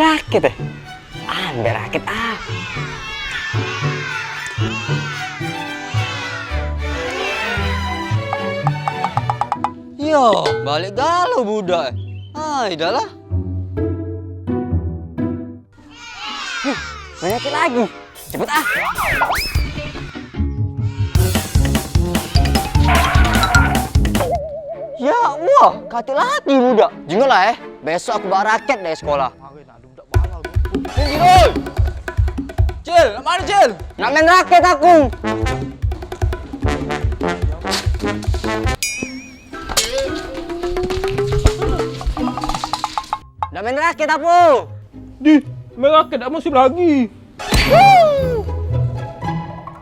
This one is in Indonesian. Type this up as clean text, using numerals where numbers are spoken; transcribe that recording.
raket ya? Ambil raket ah. Yo, balik galau budak. Idahlah. Banyakin lagi. Cepet ah. Ya Allah, kati lagi budak. Jingle lah besok aku bawa raket dari sekolah. Cil, Cil, mana Cil? Nak main raket aku. Nak main raket aku. Di, main raket dah masih lagi. Woo!